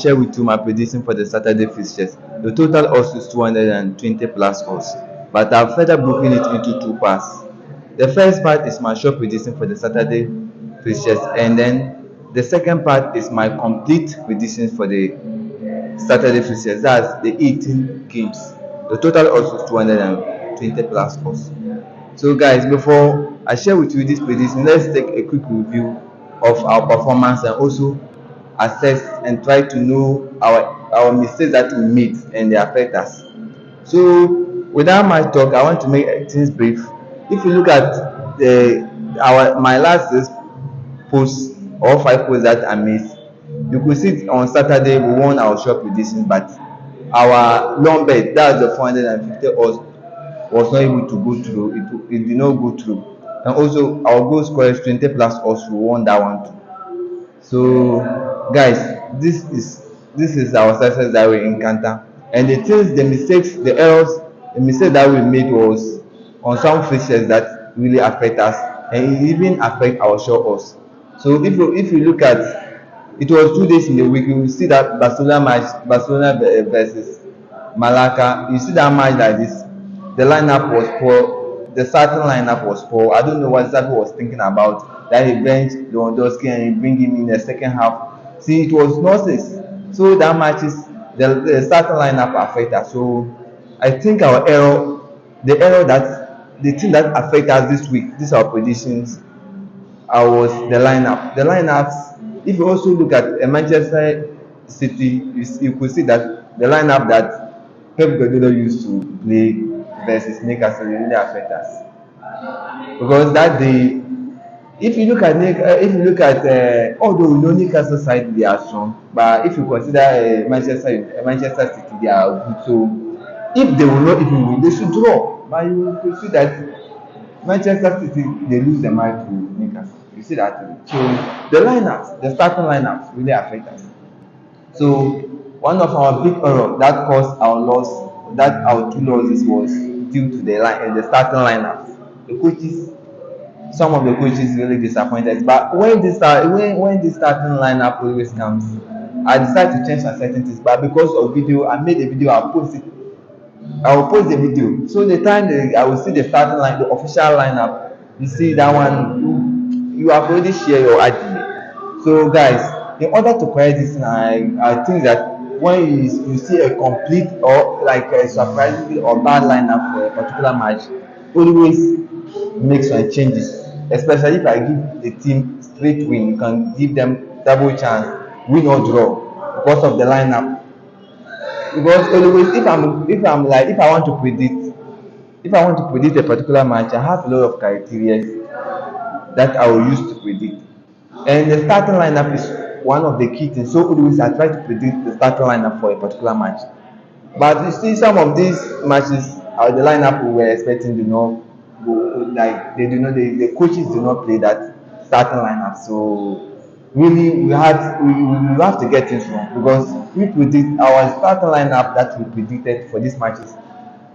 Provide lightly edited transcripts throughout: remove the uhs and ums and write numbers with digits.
share with you my prediction for the Saturday fixtures. The total odds is 220 plus odds, but I've further broken it into two parts. The first part is my short prediction for the Saturday fixtures, and then the second part is my complete predictions for the Saturday fixtures. That's the 18 games. The total odds is 220 plus odds. So, guys, before I share with you this prediction, let's take a quick review of our performance and also assess and try to know our mistakes that we made and they affect us. So, without much talk, I want to make things brief. If you look at my last six posts or five posts that I made, you could see on Saturday we won our short predictions, but our long bet, that's the 450 odds, was not able to go through. It did not go through. And also our goal scorers 20 plus odds, we won that one too. So, guys, this is our success that we encounter, and the mistakes, the errors, the mistake that we made was on some features that really affect us, and it even affect our short odds. So if you look at, it was 2 days in the week, you will see that Barcelona versus Malacca. You see that match like this, the lineup was poor. The starting lineup was poor. I don't know what Xavi was thinking about. That he benched Lewandowski and he bring him in the second half. See, it was nonsense. So that match is the starting lineup affect us. So I think the thing that affect us this week, these are predictions. Was the lineup. The lineups. If you also look at Manchester City, you could see that the lineup that Pep Guardiola used to play versus Newcastle really affect us, because that day, although we know Newcastle side they are strong, but if you consider Manchester City, they are good. So if they will not even win, they should draw. But you could see that Manchester City, they lose the match to Newcastle. You see that too. So the starting lineups really affect us. So one of our big error that caused our two losses was due to the starting lineup. The coaches, some of the coaches really disappointed. But when this starting lineup always comes, I decided to change some certain things. But because of video, I made a video. I will post the video. So the time I will see the starting line, the official lineup, you see that one, you have already shared your idea. So, guys, in order to correct this, I think that when you see a complete or like a surprisingly or bad lineup for a particular match, always make some changes. Especially if I give the team straight win, you can give them double chance, win or draw, because of the lineup. Because always, if I want to predict a particular match, I have a lot of criteria that I will use to predict. And the starting lineup is one of the key things. So always I try to predict the starting lineup for a particular match. But you see, some of these matches, the lineup we were expecting do not go, like the coaches do not play that starting lineup. So really, we have to get things wrong, because we predict our starting lineup that we predicted for these matches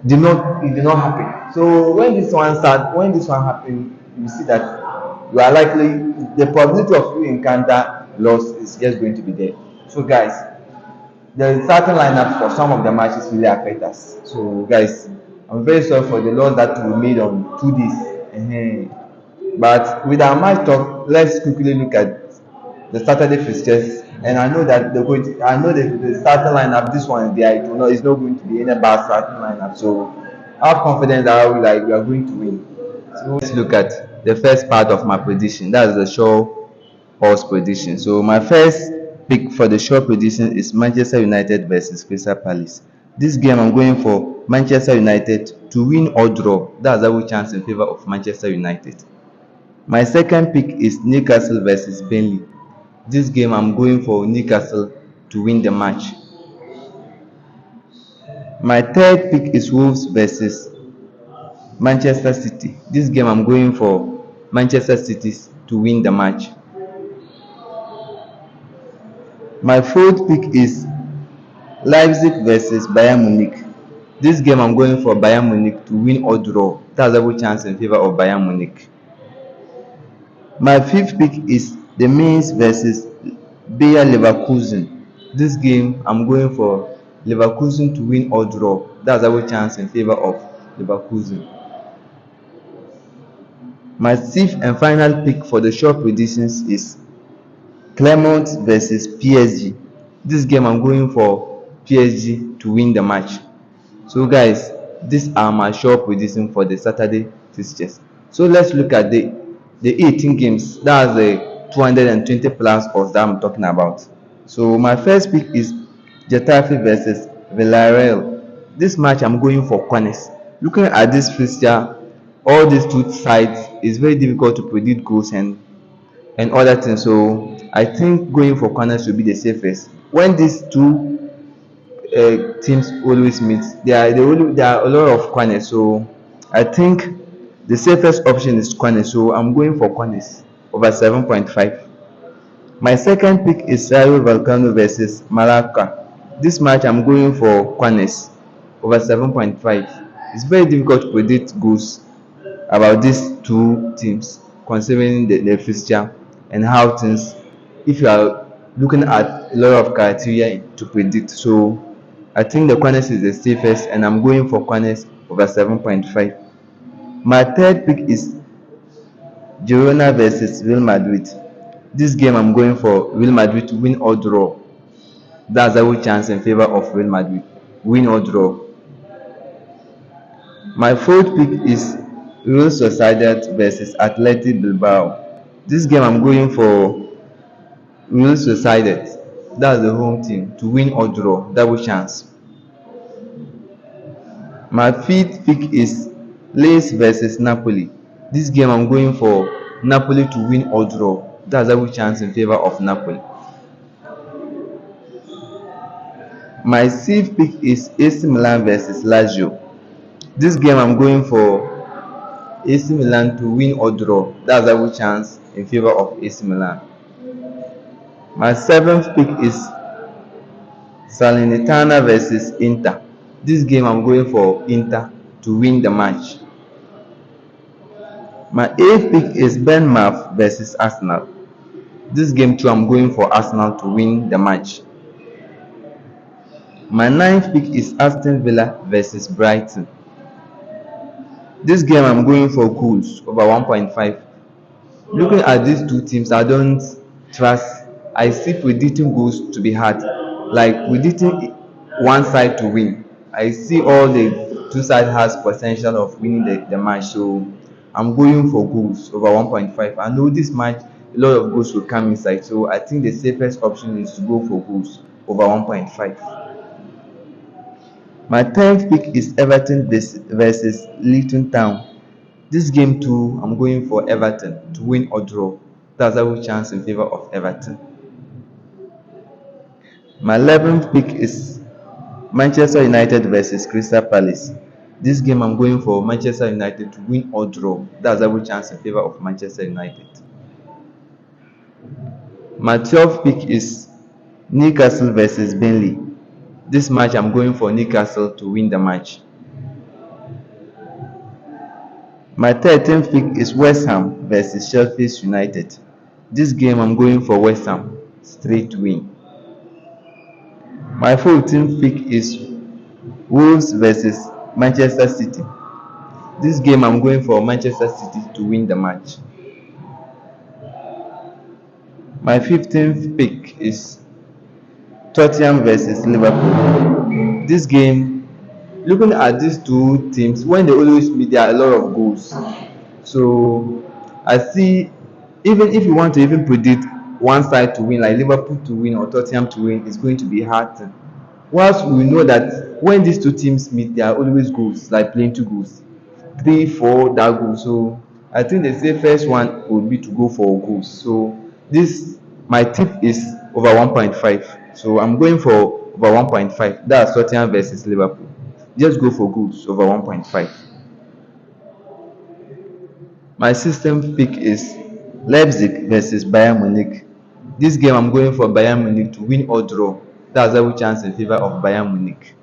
it did not happen. So when this one happen, you see that you are likely, the probability of you encounter loss is just going to be there. So, guys, the starting lineup for some of the matches really affect us. So, guys, I'm very sorry for the loss that we made on 2 days. But with our match talk, let's quickly look at the Saturday fixtures. And I know that the starting lineup, this one there, it's not going to be any bad starting lineup. So I have confidence that we are going to win. So let's look at the first part of my prediction. That's the show horse prediction. So my first pick for the show prediction is Manchester United versus Crystal Palace. This game I'm going for Manchester United to win or draw. That's a good chance in favor of Manchester United. My second pick is Newcastle versus Burnley. This game I'm going for Newcastle to win the match. My third pick is Wolves versus Manchester City. This game I'm going for Manchester City to win the match. My fourth pick is Leipzig versus Bayern Munich. This game I'm going for Bayern Munich to win or draw. That's a good chance in favor of Bayern Munich. My fifth pick is the Mainz versus Bayer Leverkusen. This game I'm going for Leverkusen to win or draw. That's our chance in favor of Leverkusen. My sixth and final pick for the short predictions is Clermont versus PSG. This game I'm going for PSG to win the match. So guys, these are my short prediction for the Saturday fixtures. So let's look at the 18 games. That's the 220 plus odds that I'm talking about. So my first pick is Getafe versus Villarreal. This match I'm going for corners. Looking at this fixture, all these two sides, it's very difficult to predict goals and other things. So I think going for corners will be the safest. When these two teams always meet, there are a lot of corners. So I think the safest option is corners. So I'm going for corners over 7.5. My second pick is Rayo Vallecano versus Malaga. This match I'm going for corners over 7.5. It's very difficult to predict goals about these two teams considering the fixture and how things, if you are looking at a lot of criteria to predict. So I think the corners is the safest and I'm going for corners over 7.5. My third pick is Girona versus Real Madrid. This game I'm going for Real Madrid to win or draw. That's our chance in favor of Real Madrid. Win or draw. My fourth pick is Real Sociedad versus Athletic Bilbao. This game I'm going for Real Sociedad. That's the home team to win or draw. Double chance. My fifth pick is Lace versus Napoli. This game I'm going for Napoli to win or draw. That's double chance in favor of Napoli. My sixth pick is AC Milan versus Lazio. This game I'm going for AC Milan to win or draw. That's double chance in favor of AC Milan. My seventh pick is Salernitana versus Inter. This game I'm going for Inter to win the match. My eighth pick is Bournemouth versus Arsenal. This game too I'm going for Arsenal to win the match. My ninth pick is Aston Villa versus Brighton. This game I'm going for goals over 1.5. Looking at these two teams, I don't trust. I see predicting goals to be hard. Like predicting one side to win. I see all the two sides has potential of winning the match. So I'm going for goals over 1.5. I know this match a lot of goals will come inside. So I think the safest option is to go for goals over 1.5. My 10th pick is Everton versus Luton Town. This game too, I'm going for Everton to win or draw. That's our chance in favor of Everton. My 11th pick is Manchester United versus Crystal Palace. This game I'm going for Manchester United to win or draw. That's our chance in favor of Manchester United. My 12th pick is Newcastle versus Burnley. This match I'm going for Newcastle to win the match. My 13th pick is West Ham versus Sheffield United. This game I'm going for West Ham straight win. My 14th pick is Wolves versus Manchester City. This game I'm going for Manchester City to win the match. My 15th pick is Tottenham versus Liverpool. This game, looking at these two teams, when they always meet, there are a lot of goals. So I see, even if you want to even predict one side to win, like Liverpool to win or Tottenham to win, it's going to be hard. Whilst we know that when these two teams meet, there are always goals, like plenty goals, 3, 4 that goal. So I think the safest one would be to go for goals. So this my tip is over 1.5. So I'm going for over 1.5. That's Tottenham versus Liverpool. Just go for goals over 1.5. My system pick is Leipzig versus Bayern Munich. This game I'm going for Bayern Munich to win or draw. That's every chance in favor of Bayern Munich.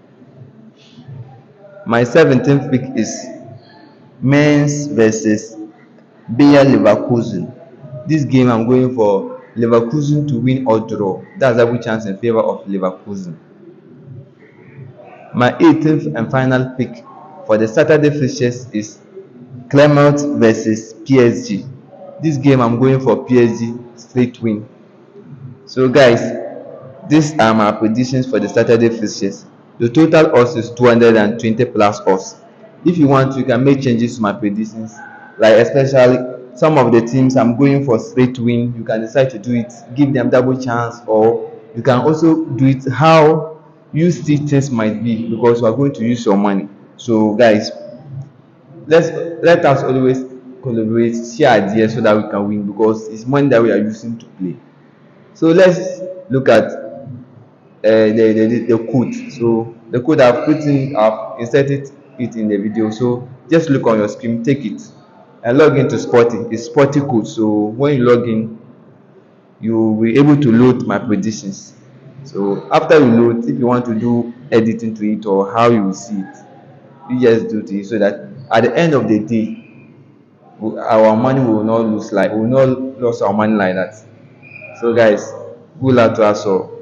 My 17th pick is Mainz versus Bayer Leverkusen. This game I'm going for Leverkusen to win or draw. That's double chance in favor of Leverkusen. My eighth and final pick for the Saturday fixtures is Clermont versus PSG. This game I'm going for PSG straight win. So guys, these are my predictions for the Saturday fixtures. The total odds is 220 plus odds. If you want, you can make changes to my predictions. Like especially some of the teams I'm going for straight win. You can decide to do it, give them double chance, or you can also do it how you see things might be because you are going to use your money. So guys, let's let us always collaborate, share ideas so that we can win because it's money that we are using to play. So let's look at the code. So the code I've inserted it in the video. So just look on your screen, take it, and log into Sporty. It's Sporty code. So when you log in, you will be able to load my predictions. So after you load, if you want to do editing to it or how you will see it, you just do it so that at the end of the day, our money will not lose, like we will not lose our money like that. So guys, good luck to us all.